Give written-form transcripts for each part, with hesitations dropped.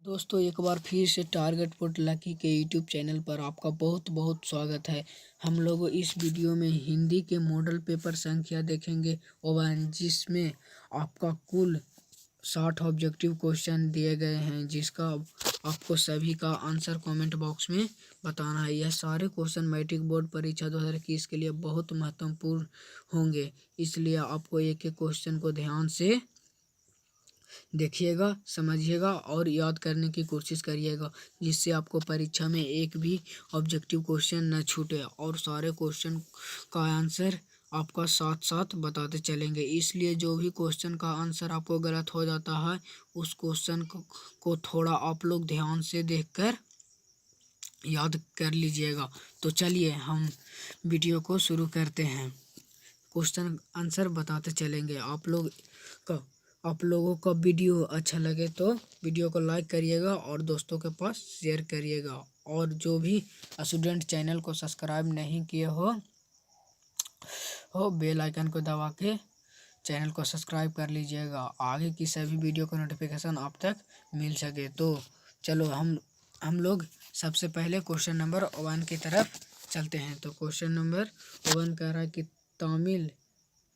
दोस्तों एक बार फिर से टारगेट पुट लकी के यूट्यूब चैनल पर आपका बहुत बहुत स्वागत है। हम लोग इस वीडियो में हिंदी के मॉडल पेपर संख्या देखेंगे और जिसमें आपका कुल 60 ऑब्जेक्टिव क्वेश्चन दिए गए हैं, जिसका आपको सभी का आंसर कमेंट बॉक्स में बताना है। यह सारे क्वेश्चन मैट्रिक बोर्ड परीक्षा 2021 के लिए बहुत महत्वपूर्ण होंगे, इसलिए आपको एक एक क्वेश्चन को ध्यान से देखिएगा, समझिएगा और याद करने की कोशिश करिएगा, जिससे आपको परीक्षा में एक भी ऑब्जेक्टिव क्वेश्चन न छूटे और सारे क्वेश्चन का आंसर आपका साथ साथ बताते चलेंगे। इसलिए जो भी क्वेश्चन का आंसर आपको गलत हो जाता है, उस क्वेश्चन को थोड़ा आप लोग ध्यान से देखकर याद कर लीजिएगा। तो चलिए हम वीडियो को शुरू करते हैं। क्वेश्चन आंसर बताते चलेंगे। आप लोगों का वीडियो अच्छा लगे तो वीडियो को लाइक करिएगा और दोस्तों के पास शेयर करिएगा, और जो भी स्टूडेंट चैनल को सब्सक्राइब नहीं किए हो बेल आइकन को दबा के चैनल को सब्सक्राइब कर लीजिएगा, आगे की सभी वीडियो का नोटिफिकेशन आप तक मिल सके। तो चलो हम लोग सबसे पहले क्वेश्चन नंबर 1 की तरफ चलते हैं। तो क्वेश्चन नंबर 1 कह रहा है कि तमिल,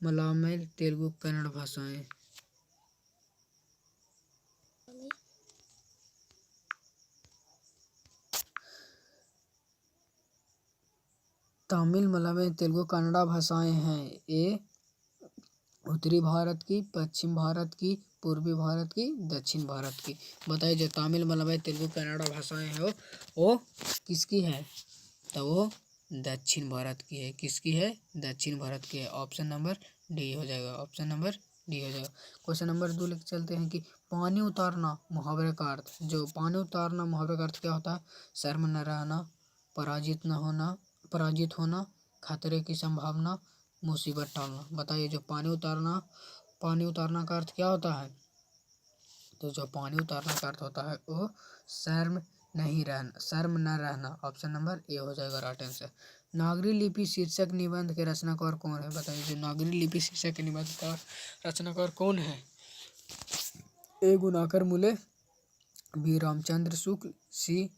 मलयालम, तेलुगु, कन्नड़ भाषाएं। तमिल, मलयालम, तेलुगु, कन्नड़ा भाषाएं हैं। ये उत्तरी भारत की, पश्चिम भारत की, पूर्वी भारत की, दक्षिण भारत की। बताइए जो तमिल, मलयालम, तेलुगु, कन्नड़ा भाषाएं हैं वो किसकी है? तो वो दक्षिण भारत की है। किसकी है? दक्षिण भारत की है। ऑप्शन नंबर डी हो जाएगा। ऑप्शन नंबर डी हो जाएगा। क्वेश्चन नंबर 2 लेकर चलते हैं कि पानी उतारना मुहावरे का अर्थ। जो पानी उतारना मुहावरे का अर्थ क्या होता है? शर्म न रहना, पराजित होना, खतरे की संभावना, मुसीबत टालना। बताइए जो पानी उतारना का अर्थ क्या होता है? तो जो पानी उतारना का अर्थ होता है वो शर्म न रहना। ऑप्शन नंबर ए हो जाएगा राइट आंसर। नागरी लिपि शीर्षक निबंध के रचनाकार कौन है? बताइए जो नागरी लिपि शीर्षक के निबंध का रचनाकार कौन है? ए गुणाकर मुले, बी रामचंद्र शुक्ल, सी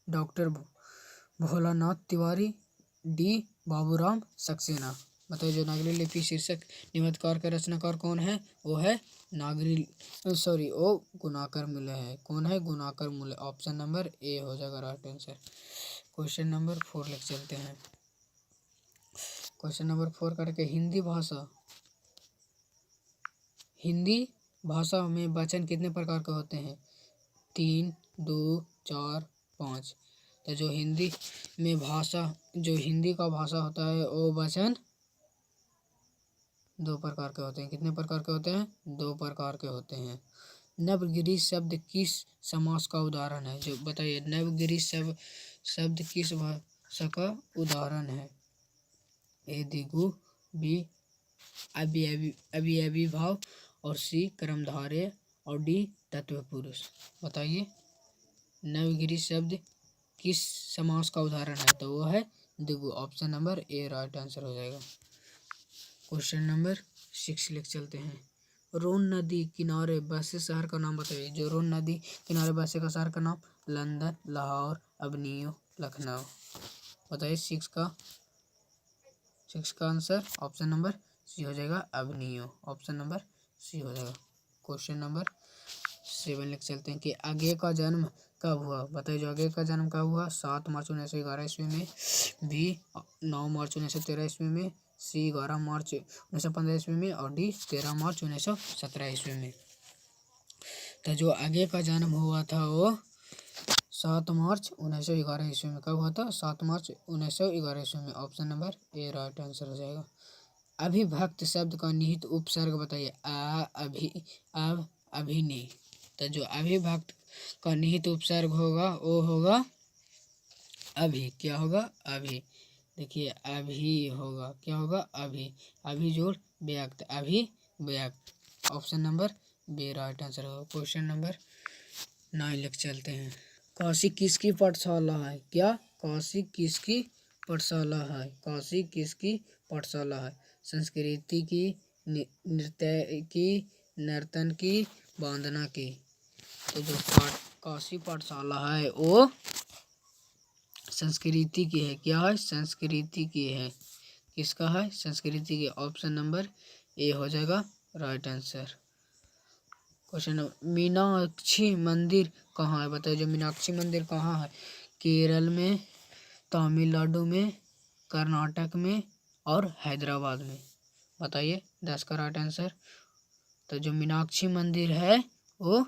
डॉक्टर भोलानाथ तिवारी, डी बाबूराम सक्सेना। बताइए जो नागरी लिपि शीर्षक निबंधकार का रचनाकार कौन है? वो है गुणाकर मुले है। कौन है? गुणाकर मुले। ऑप्शन नंबर ए हो जाएगा राइट आंसर। क्वेश्चन नंबर 4 लेकर चलते हैं। क्वेश्चन नंबर 4 करके हिंदी भाषा में वचन कितने प्रकार के होते हैं? 3, 2, 4, 5। तो जो हिंदी का भाषा होता है वो वचन 2 प्रकार के होते हैं। कितने प्रकार के होते हैं? 2 प्रकार के होते हैं। नवगिरी शब्द किस समास का उदाहरण है? जो बताइए नवगिरी शब्द किस भाषा का उदाहरण है? ए द्विगु, बी अव्ययीभाव, और सी कर्मधारय, और डी तत्पुरुष। बताइए नवगिरी शब्द किस समास का उदाहरण है? तो वो है द्विगु। Option number A right answer हो जाएगा। क्वेश्चन नंबर 6 लेकर चलते हैं। रोन नदी किनारे बसे शहर का नाम बताइए। जो रोन नदी किनारे बसे का शहर का नाम? लंदन, लाहौर, अबनियो, लखनऊ। बताइए 6 का आंसर ऑप्शन नंबर सी हो जाएगा, अबनियो। ऑप्शन नंबर सी हो जाएगा। क्वेश्चन नंबर 7 लेकर चलते हैं कि आगे का जन्म कब हुआ? बताइए जो आगे का जन्म कब हुआ? 7 मार्च 1911 ईस्वी में, बी 9 मार्च 1913 ईस्वी में, सी 11 मार्च 1915 ईस्वी में, और डी 13 मार्च 1917 ईस्वी में। तो जो आगे का जन्म हुआ था वो 7 मार्च 1911 ईस्वी में। कब हुआ था? 7 मार्च 1911 ईस्वी में। Option number A right answer हो जाएगा। अभिभक्त शब्द का निहित उपसर्ग बताइए। अभी, अब, अभिनी। तो जो अभिभक्त का निहित उपसर्ग होगा वो होगा अभी। क्या होगा? अभी। देखिए अभी होगा, क्या होगा? अभी। अभी जोड़ व्यक्त, अभी व्यक्त। Option number B right answer होगा। क्वेश्चन नंबर 9 लेकर चलते हैं। काशी किसकी पाठशाला है? क्या काशी किसकी पाठशाला है? काशी किसकी पाठशाला है? संस्कृति की, नृत्य की, नर्तन की, वंदना की। तो जो काशी पाठशाला है वो संस्कृति की है। क्या है? संस्कृति की है। किसका है? संस्कृति की। ऑप्शन नंबर ए हो जाएगा right answer. Question number Meenakshi मंदिर कहाँ है? बताइए जो मीनाक्षी मंदिर कहाँ है? केरल में, तमिलनाडु में, कर्नाटक में और हैदराबाद में। बताइए 10 का राइट आंसर। तो जो मीनाक्षी मंदिर है वो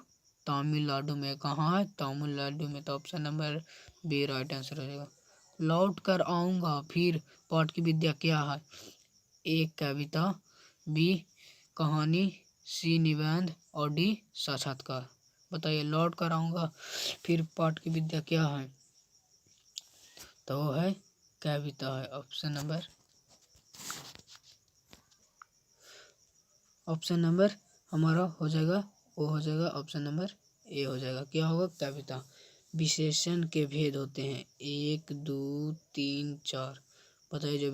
तमिलनाडु में। कहाँ है? तमिलनाडु में। तो option number B right answer हो जाएगा। लौट कर आऊँगा फिर पाठ की विद्या क्या है? ए कविता, बी कहानी, सी निबंध और डी साक्षात्कार। बताइए लौट कर आऊँगा फिर पाठ की विद्या क्या है? तो वो है कविता है। ऑप्शन नंबर हमारा हो जाएगा, वो हो जाएगा ऑप्शन नंबर ए हो जाएगा। क्या होगा? कविता। विशेषण के भेद होते हैं 1 2 3 4। बताइए जो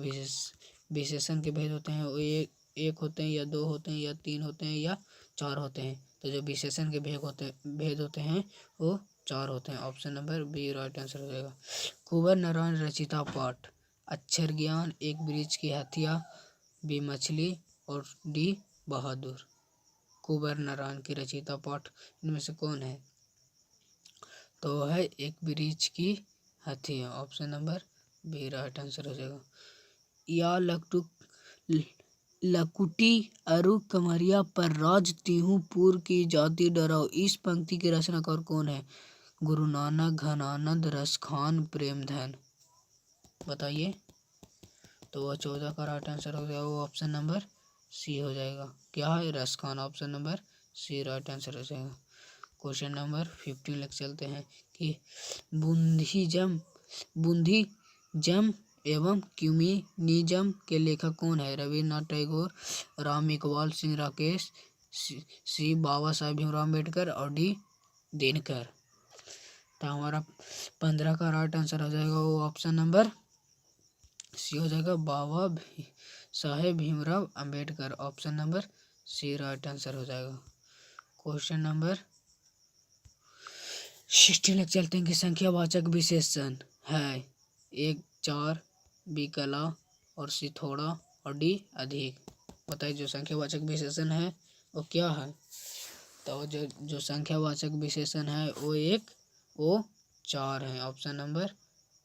विशेषण के भेद होते हैं वो एक होते हैं या 2 होते हैं या 3 होते हैं या 4 होते हैं। तो जो विशेषण के भेद होते हैं वो 4 होते हैं। Option number B right answer हो जाएगा। कुंवर नारायण रचिता पाठ। अक्षर ज्ञान, एक वृक्ष की हत्या, बी मछली और डी बहादुर। कुंवर नारायण की रचिता पाठ इनमें से कौन है? तो है एक वृक्ष की हत्या। Option number B right answer हो जाएगा। या लकुटी अरु कमरिया पर राज तिहु पुर की जाति डराओ। इस पंक्ति के रचनाकार कौन है? गुरु नानक, घनानंद, रसखान, प्रेमधन। बताइए। तो वह 14 का राइट आंसर हो जाएगा। वो ऑप्शन नंबर सी हो जाएगा। क्या है? Raskhan. Option number C right answer हो जाएगा। क्वेश्चन नंबर 15 लेकर चलते हैं कि बुंदीजम एवं क्यूमिनिज्म के लेखक कौन है? रविन्द्रनाथ टैगोर, राम इकबाल सिंह राकेश, सी बाबा साहेब भीमराव अम्बेडकर और डी दिनकर। तो हमारा 15 का राइट आंसर हो जाएगा। वो ऑप्शन नंबर सी हो जाएगा, Baba Saheb Bhimrao Ambedkar. Option number C right answer हो जाएगा। क्वेश्चन नंबर 16 लेकर चलते हैं कि संख्यावाचक विशेषण है 1 4, बी कला और सी थोड़ा और डी अधिक। बताइए जो संख्यावाचक विशेषण है वो क्या है? तो जो संख्यावाचक विशेषण है वो 4 है। ऑप्शन नंबर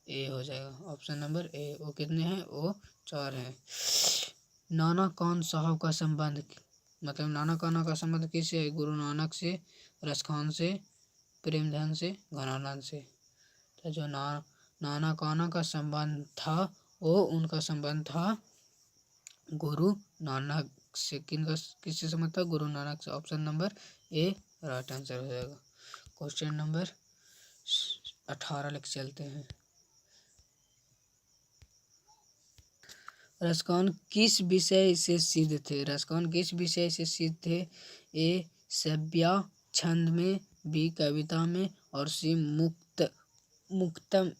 ए हो जाएगा। ऑप्शन नंबर ए। वो कितने हैं? वो 4 हैं। नाना कान साहब का संबंध, मतलब नाना काना का संबंध किससे है? गुरु नानक से, रसखान से, प्रेमधन से, घनानंद से। तो जो नाना काना का संबंध था वो उनका संबंध था गुरु नानक से। किससे संबंध था? गुरु नानक से। Option number A right answer हो जाएगा। क्वेश्चन नंबर 18 लेकर चलते हैं। रसखान किस विषय से सिद्ध थे? रसखान किस विषय से सिद्ध थे? ए सभ्या छंद में, बी कविता में और सी मुक्तम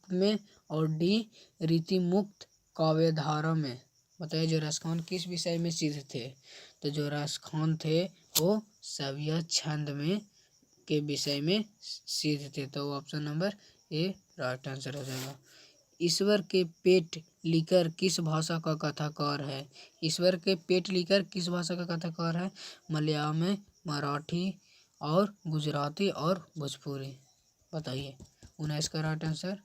में और डी रीति मुक्त काव्यधारा में। बताइए जो रसखान किस विषय में सिद्ध थे? तो जो रसखान थे वो सभ्या छंद में के विषय में सिद्ध थे। तो option number A right answer हो जाएगा। ईश्वर के पेट लिकर किस भाषा का कथाकार है? ईश्वर के पेट लिकर किस भाषा का कथाकार है? मलयालम, मराठी और गुजराती और भोजपुरी। बताइए 19 का राइट आंसर।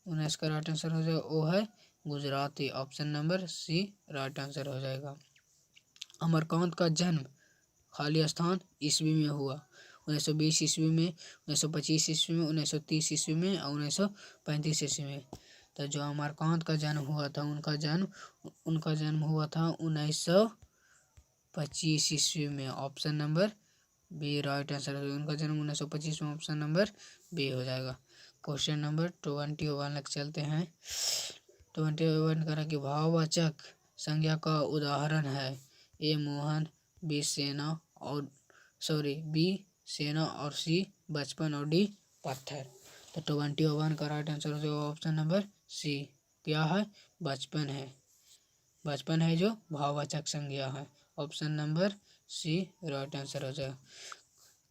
19 का राइट आंसर हो जाएगा वो है Gujarati. Option number C right answer हो जाएगा। अमरकांत का जन्म खाली स्थान ईस्वी में हुआ? 1920 ईस्वी में, 1925 ईस्वी में, 1930 ईस्वी में और 1935 ईस्वी में। तो जो अमरकांत का जन्म हुआ था उनका जन्म हुआ था 1925 ईस्वी में। Option number B right answer है। उनका जन्म 1925 में। ऑप्शन नंबर बी हो जाएगा। क्वेश्चन नंबर 21 लग चलते हैं। 21 करा कि भाववाचक संज्ञा का उदाहरण है ए मोहन, बी सेना और सी बचपन और डी पत्थर। तो 21 का राइट आंसर हो जाएगा ऑप्शन नंबर सी। क्या है? बचपन है। बचपन है जो भाववाचक संज्ञा है। Option number C right answer हो जाएगा।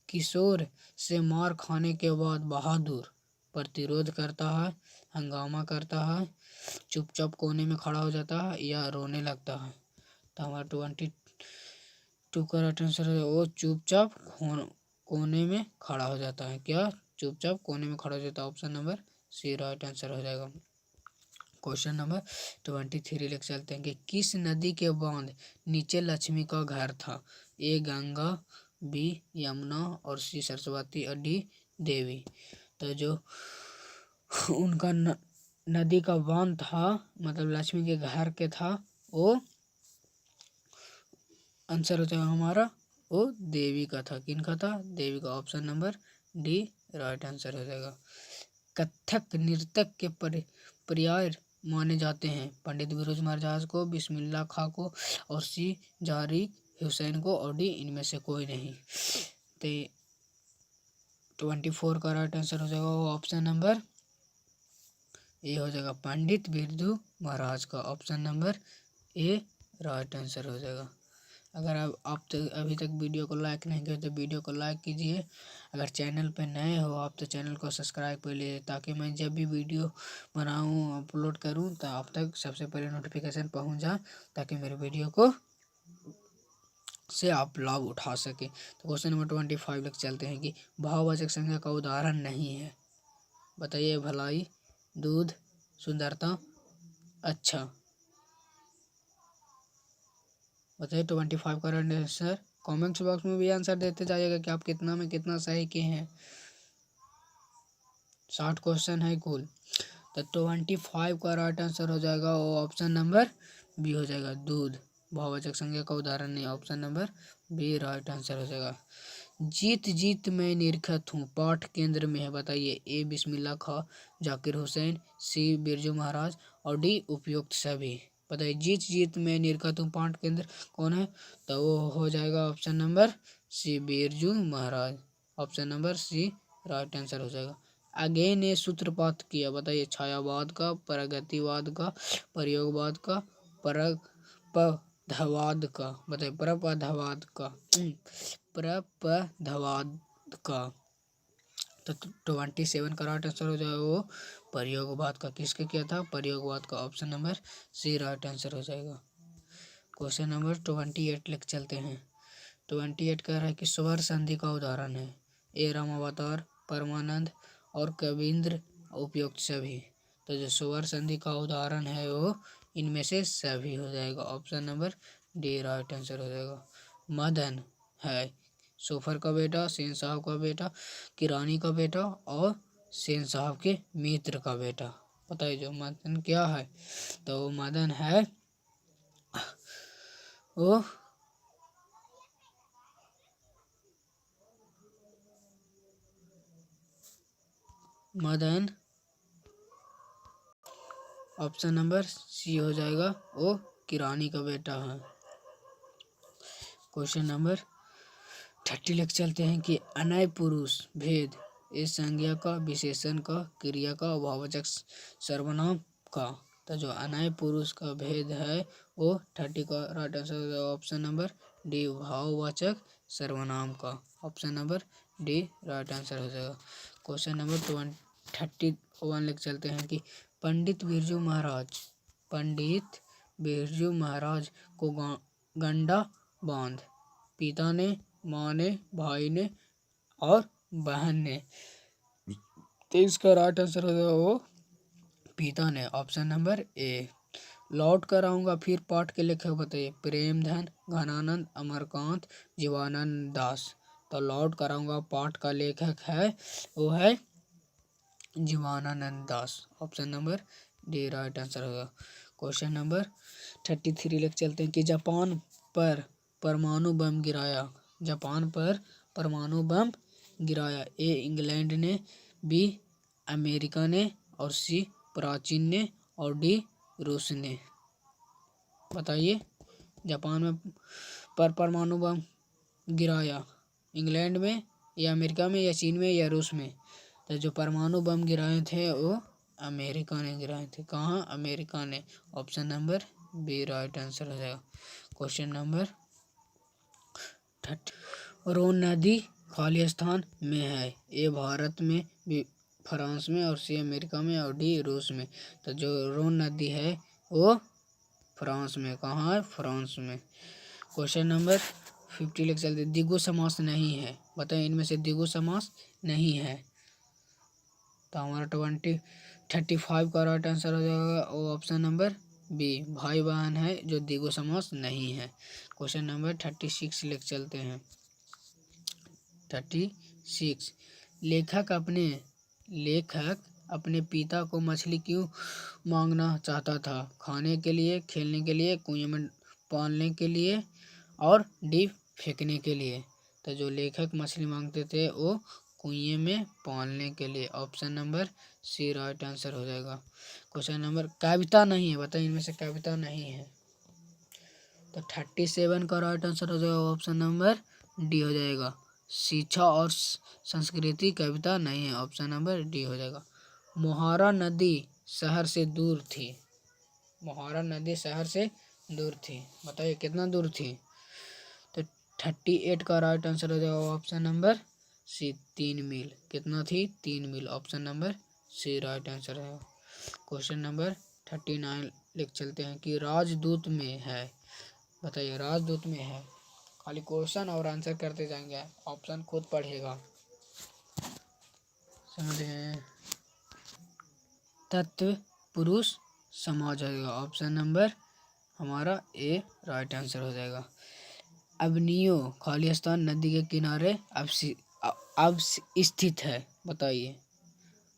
किशोर से मार खाने के बाद बहादुर प्रतिरोध करता है, हंगामा करता है, चुपचाप कोने में खड़ा हो जाता है या रोने लगता है। तो हमारा 22 का राइट आंसर है वो चुपचाप कोने में खड़ा हो जाता है। क्या? चुपचाप कोने में खड़ा हो जाता है। Option number C right answer हो जाएगा। क्वेश्चन नंबर 23 लिख चलते हैं कि किस नदी के बांध नीचे लक्ष्मी का घर था? ए गंगा, बी यमुना और सी सरस्वती और डी देवी। तो जो उनका नदी का बांध था मतलब लक्ष्मी के घर के था वो आंसर हो जाएगा हमारा वो देवी का था। किनका था? देवी का। Option number D right answer हो जाएगा। कथक नृतक के पर्याय माने जाते हैं? पंडित बिरुज महाराज को, बिस्मिल्लाह खां को और सी जारिक हुसैन को और डी इनमें से कोई नहीं। तो 24 का राइट आंसर हो जाएगा वो ऑप्शन नंबर ए हो जाएगा, पंडित बिरजू महाराज का। Option number A right answer हो जाएगा। अगर आप अभी तक वीडियो को लाइक नहीं किए तो वीडियो को लाइक कीजिए। अगर चैनल पे नए हो आप तो चैनल को सब्सक्राइब कर लीजिए ताकि मैं जब भी वीडियो बनाऊं अपलोड करूं तो आप तक सबसे पहले नोटिफिकेशन पहुंच जाए ताकि मेरे वीडियो को से आप लाभ उठा सके। तो क्वेश्चन नंबर 25 लिख चलते हैं कि भाववाचक संज्ञा का उदाहरण नहीं है। बताइए। भलाई, दूध, सुंदरता, अच्छा। बताइए 25 का राइट आंसर। कॉमेंट्स बॉक्स में भी आंसर देते जाइएगा कि आप कितना में कितना सही किए हैं। 60 क्वेश्चन है कुल। तो 25 का राइट आंसर हो जाएगा वो ऑप्शन नंबर बी हो जाएगा, दूध। भाववाचक संज्ञा का उदाहरण नहीं। Option number B right answer हो जाएगा। जीत जीत मैं निरखत हूँ पाठ केंद्र में है। बताइए। ए बिस्मिल्लाह खां, जाकिर हुसैन, सी बिरजू महाराज और डी उपयुक्त सभी। बताइए। जीत जीत में निरखत हूँ पाठ केंद्र कौन है? तो वो हो जाएगा option number C Birju Maharaj. Option number C right answer हो जाएगा। आगे ने सूत्रपात किया। बताइए। छायावाद का, प्रगतिवाद का, प्रयोगवाद का, परपधवाद का। बताइए। परपधवाद का प्रपधवाद का। तो 27 का राइट आंसर हो जाएगा वो प्रयोगवाद का। किसके किया था? प्रयोगवाद का। Option number C right answer हो जाएगा। क्वेश्चन नंबर 28 लिख चलते हैं। 28 कह रहा है कि स्वर संधि का उदाहरण है? ए रामावतार, परमानंद और कविंद्र उपयुक्त सभी। तो जो स्वर संधि का उदाहरण है वो इनमें से सभी हो जाएगा। Option number D right answer हो जाएगा। मदन है सोफर का बेटा, सेन साहब का बेटा, किरानी का बेटा और सेन साहब के मित्र का बेटा। बताइए जो मदन क्या है? तो मदन है वो मदन ऑप्शन नंबर सी हो जाएगा वो किरानी का बेटा है। क्वेश्चन नंबर 30 लिख चलते हैं कि अनय पुरुष भेद इस संज्ञा का, विशेषण का, क्रिया का, भाववाचक सर्वनाम का। तो जो अनय पुरुष का भेद है वो 30 का right answer option number D भाववाचक सर्वनाम का। Option number D right answer हो जाएगा। क्वेश्चन नंबर 31 लिख चलते हैं कि पंडित बिरजू महाराज को गंडा बांध पिता ने, माँ ने, भाई ने और बहन ने। तो इसका राइट आंसर हो जाएगा वो पिता ने। ऑप्शन नंबर ए। लौट कर आऊंगा फिर पाठ के लेखक बताइए। प्रेमधन, घनानंद, अमरकांत, जीवानंद दास। तो लौट कर आऊंगा पाठ का लेखक है वो है Jibanananda Das. Option number D right answer होगा। क्वेश्चन नंबर 33 लिख चलते हैं कि जापान पर परमाणु बम गिराया। जापान पर परमाणु बम गिराया। ए इंग्लैंड ने, बी अमेरिका ने और सी प्राचीन ने और डी रूस ने। बताइए। जापान में पर परमाणु बम गिराया इंग्लैंड में या अमेरिका में या चीन में या रूस में। तो जो परमाणु बम गिराए थे वो अमेरिका ने गिराए थे। कहाँ? अमेरिका ने। Option number B right answer हो जाएगा। क्वेश्चन नंबर 30 रोन नदी खालिस्तान में है? ए भारत में, बी फ्रांस में, और सी अमेरिका में, और डी रूस में। तो जो रोन नदी है वो फ्रांस में। कहाँ है? फ्रांस में। क्वेश्चन नंबर 50 लिख चलते। द्विगु समास नहीं है, बताइए इनमें से द्विगु समास नहीं है। तो हमारा 35 का राइट आंसर हो जाएगा वो ऑप्शन नंबर बी, भाई बहन है जो द्विगु समास नहीं है। क्वेश्चन नंबर 36 लिख चलते हैं। 36, लेखक अपने पिता को मछली क्यों मांगना चाहता था? खाने के लिए, खेलने के लिए, कुएं में पालने के लिए, और डीप फेंकने के लिए। तो जो लेखक मछली मांगते थे वो कुएं में पालने के लिए। Option number C right answer हो जाएगा। क्वेश्चन नंबर, कविता नहीं है, बताइए इनमें से कविता नहीं है। तो 37 का राइट आंसर हो जाएगा ऑप्शन नंबर डी हो जाएगा। शिक्षा और संस्कृति कविता नहीं है, ऑप्शन नंबर डी हो जाएगा। मोहारा नदी शहर से दूर थी। मोहारा नदी शहर से दूर थी, बताइए कितना दूर थी? तो 38 का राइट आंसर हो जाएगा ऑप्शन नंबर सी, 3 मील। कितना थी? 3 मील। Option number C right answer है। क्वेश्चन नंबर 39 लिख चलते हैं कि राजदूत में है, बताइए राजदूत में है। खाली क्वेश्चन और आंसर करते जाएंगे, ऑप्शन खुद पढ़ेगा, समझे? तत्व पुरुष समाज होगा, ऑप्शन नंबर हमारा ए राइट आंसर हो जाएगा। अबनियो खालिस्तान नदी के किनारे अब स्थित है, बताइए।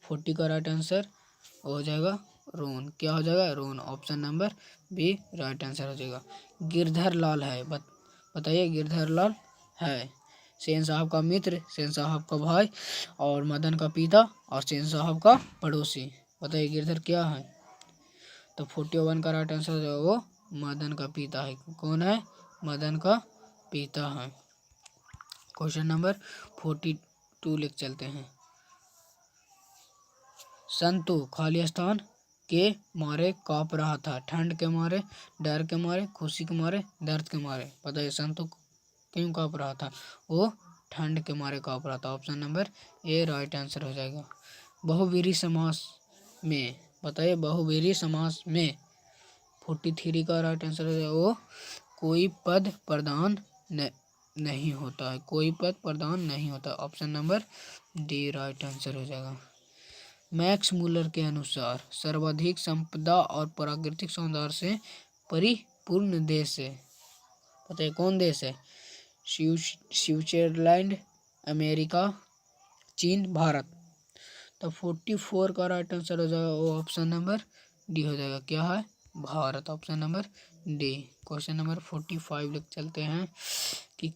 40 का राइट आंसर हो जाएगा रोन। क्या हो जाएगा? रोन। Option number B right answer हो जाएगा। गिरधर लाल है, बताइए गिरधर लाल है सेन साहब का मित्र, सेन साहब का भाई, और मदन का पिता, और सेन साहब का पड़ोसी। बताइए गिरधर क्या है? तो 41 का राइट आंसर हो जाएगा वो मदन का पिता है। कौन है? मदन का पिता है। क्वेश्चन नंबर 42 लिख चलते हैं। संतु खालिस्तान के मारे कांप रहा था, ठंड के मारे, डर के मारे, खुशी के मारे, दर्द के मारे। बताइए संतु क्यों कांप रहा था? वो ठंड के मारे कांप रहा था। Option number A right answer हो जाएगा। बहुवीरी समास में, बताइए बहुवीरी समास में 43 का राइट आंसर हो जाएगा वो कोई पद प्रदान नहीं होता है, कोई पद प्रदान नहीं होता। Option number D right answer हो जाएगा। मैक्स मूलर के अनुसार सर्वाधिक संपदा और प्राकृतिक सौंदर्य से परिपूर्ण देश है, पता है कौन देश है? स्विट्जरलैंड, अमेरिका, चीन, भारत। तो 44 का राइट आंसर हो जाएगा वो ऑप्शन नंबर डी हो जाएगा। क्या है? Bharat. Option number D. Question number 45 लिख चलते हैं कि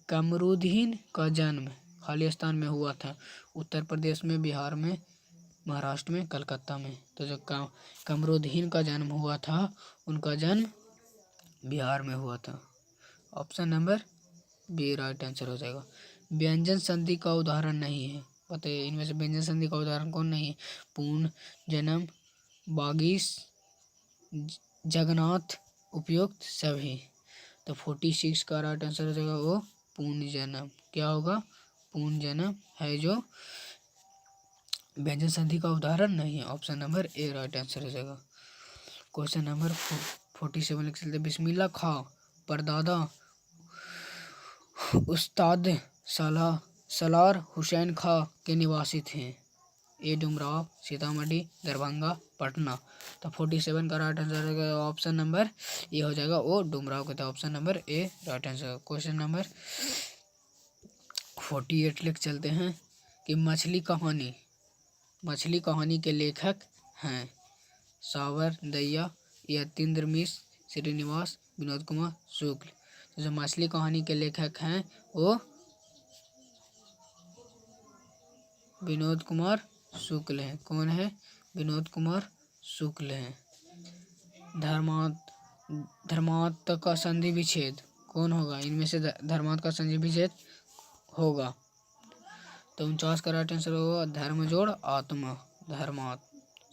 कमरुद्दीन का जन्म खालिस्तान में हुआ था, उत्तर प्रदेश में, बिहार में, महाराष्ट्र में, कलकत्ता में। तो जो कमरुद्दीन का जन्म हुआ था उनका जन्म बिहार में हुआ था। Option number B right answer हो जाएगा। व्यंजन संधि का उदाहरण नहीं है, बताइए इनमें से व्यंजन संधि का उदाहरण कौन नहीं है? पूर्ण, जन्म, बागीस, जगन्नाथ, उपयुक्त, सभी। तो 46 का राइट आंसर हो जाएगा वो पूर्ण जन्म। क्या होगा? पूर्ण जन्म है जो व्यंजन संधि का उदाहरण नहीं है। Option number A right answer हो जाएगा। क्वेश्चन नंबर 47 लिख चलते। बिस्मिल्लाह खां परदादा उस्ताद सलार हुसैन खां के निवासी थे। ए डुमराव, सीतामढ़ी, दरभंगा, पटना। तो 47 का राइट आंसर हो जाएगा ऑप्शन नंबर ए हो जाएगा वो डुमराव के था। Option number A right answer. Question number 48 लिख चलते हैं कि मछली कहानी के लेखक हैं सावर दया, यतीन्द्र मिश्र, श्रीनिवास, विनोद कुमार शुक्ल। तो जो मछली कहानी के लेखक हैं वो विनोद कुमार शुक्ल हैं। कौन है? विनोद कुमार शुक्ल हैं। धर्मार्थ का संधि विच्छेद कौन होगा? इनमें से धर्मार्थ का संधि विच्छेद होगा। तो 49 का राइट आंसर होगा धर्म जोड़ आत्मा, धर्मार्थ।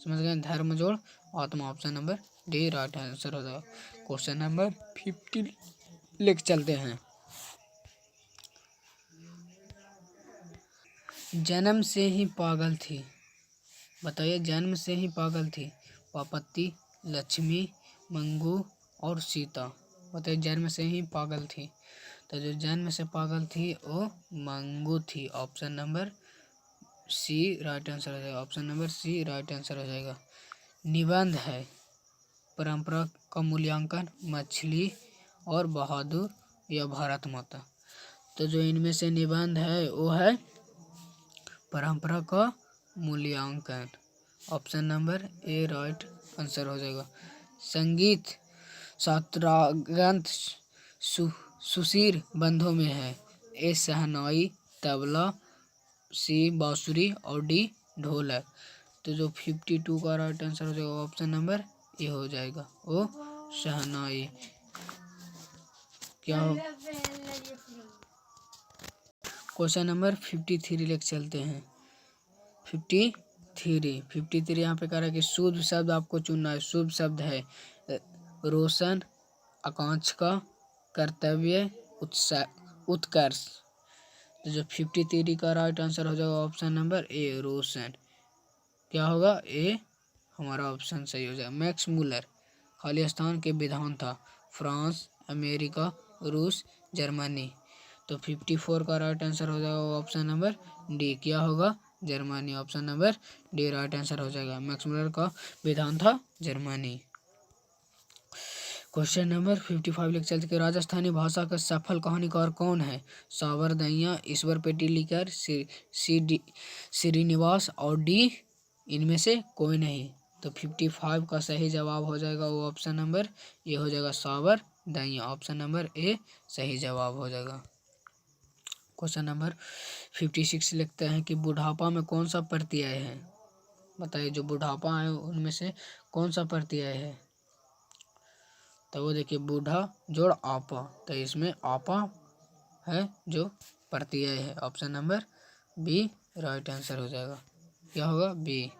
समझ गए? धर्म जोड़ आत्मा। Option number D right answer हो जाएगा। क्वेश्चन नंबर 50 लिख चलते हैं जन्म से ही पागल थी, बताइए जन्म से ही पागल थी। पापति, लक्ष्मी, मंगू और सीता। बताइए जन्म से ही पागल थी, तो जो जन्म से पागल थी वो मंगू थी। Option number C right answer हो जाएगा। Option number C right answer हो जाएगा। निबंध है परंपरा का मूल्यांकन, मछली और बहादुर या भारत माता। तो जो इनमें से निबंध है वो है परंपरा का मूल्यांकन। Option number A right answer हो जाएगा। संगीत सात्रांत सुशीर बंधों में है। ए शहनाई, तबला, सी बांसुरी और डी ढोलक। तो जो 52 का राइट आंसर हो जाएगा ऑप्शन नंबर ए हो जाएगा, ओ शहनाई। क्या हो क्वेश्चन नंबर 53 लेके चलते हैं। 53 यहाँ पे कह रहा है कि शुभ शब्द आपको चुनना है। शुभ शब्द है रोशन, आकांक्षा, कर्तव्य, उत्कर्ष। तो जो 53 का राइट आंसर हो जाएगा ऑप्शन नंबर ए रोशन। क्या होगा ए हमारा ऑप्शन सही हो जाएगा। मैक्स मूलर खालिस्तान के विधान था। फ्रांस, अमेरिका, रूस, जर्मनी। तो 54 का राइट आंसर हो जाएगा ऑप्शन नंबर डी। क्या होगा Germany. Option number D right answer हो जाएगा। मैक्स मूलर का विधान था जर्मनी। क्वेश्चन नंबर 55 लिख चलते कि राजस्थानी भाषा का सफल कहानीकार कौन है। सावर दहिया, ईश्वर पेटिलीकर, श्रीनिवास और डी इनमें से कोई नहीं। तो 55 का सही जवाब हो जाएगा वो ऑप्शन नंबर ए हो जाएगा सावर दहिया। ऑप्शन नंबर ए सही जवाब हो जाएगा। क्वेश्चन नंबर 56 लिखते हैं कि बुढ़ापा में कौन सा प्रत्यय है। बताइए जो बुढ़ापा है उनमें से कौन सा प्रत्यय है। तो वो देखिए बूढ़ा जोड़ आपा, तो इसमें आपा है जो प्रत्यय है। Option number B right answer हो जाएगा। क्या होगा बी।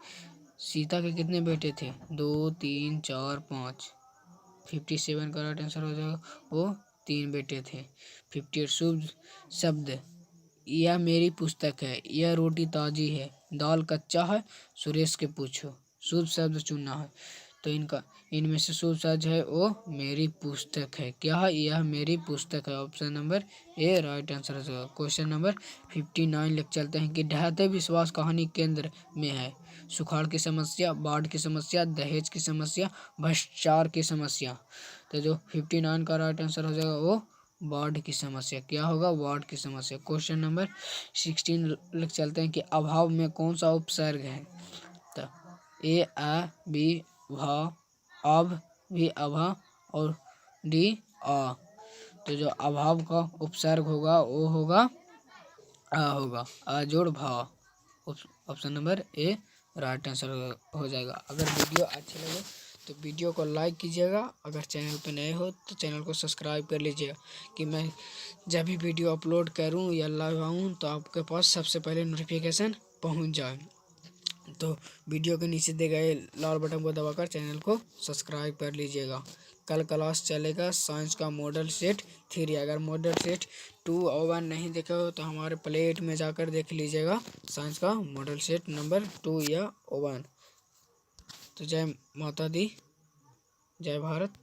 सीता के कितने बेटे थे 2, 3, 4, 5। 57 का राइट आंसर हो जाएगा वो 3 बेटे थे। 58 शुभ शब्द यह मेरी पुस्तक है, यह रोटी ताजी है, दाल कच्चा है, सुरेश के पूछो। शुभ शब्द चुनना है तो इनमें से शुभ शब्द है वो मेरी पुस्तक है। क्या है यह मेरी पुस्तक है। Option number A right answer है। क्वेश्चन नंबर 59 लिख चलते हैं कि ढहते विश्वास कहानी केंद्र में है। सुखाड़ की समस्या, बाढ़ की समस्या, दहेज की समस्या, भ्रष्टाचार की समस्या। तो जो 59 का राइट आंसर हो जाएगा वो बाढ़ की समस्या। क्या होगा बाढ़ की समस्या। क्वेश्चन नंबर 16 लिख चलते हैं कि अभाव में कौन सा उपसर्ग है। तो ए आ, बी भा, अब भी अभा और डी आ। तो जो अभाव का उपसर्ग होगा वो होगा आ होगा, आ जोड़ भा। Option number A right answer हो जाएगा। अगर वीडियो अच्छी लगे तो वीडियो को लाइक कीजिएगा। अगर चैनल पर नए हो तो चैनल को सब्सक्राइब कर लीजिएगा कि मैं जब भी वीडियो अपलोड करूं या लाइव आऊं तो आपके पास सबसे पहले नोटिफिकेशन पहुंच जाए। तो वीडियो के नीचे दिए गए लाल बटन को दबाकर चैनल को सब्सक्राइब कर लीजिएगा। कल क्लास चलेगा साइंस का मॉडल सेट 3। अगर मॉडल सेट 2 और 1 नहीं देखे हो तो हमारे प्लेट में जाकर देख लीजिएगा साइंस का मॉडल सेट नंबर 2 या 1। तो जय माता दी, जय भारत।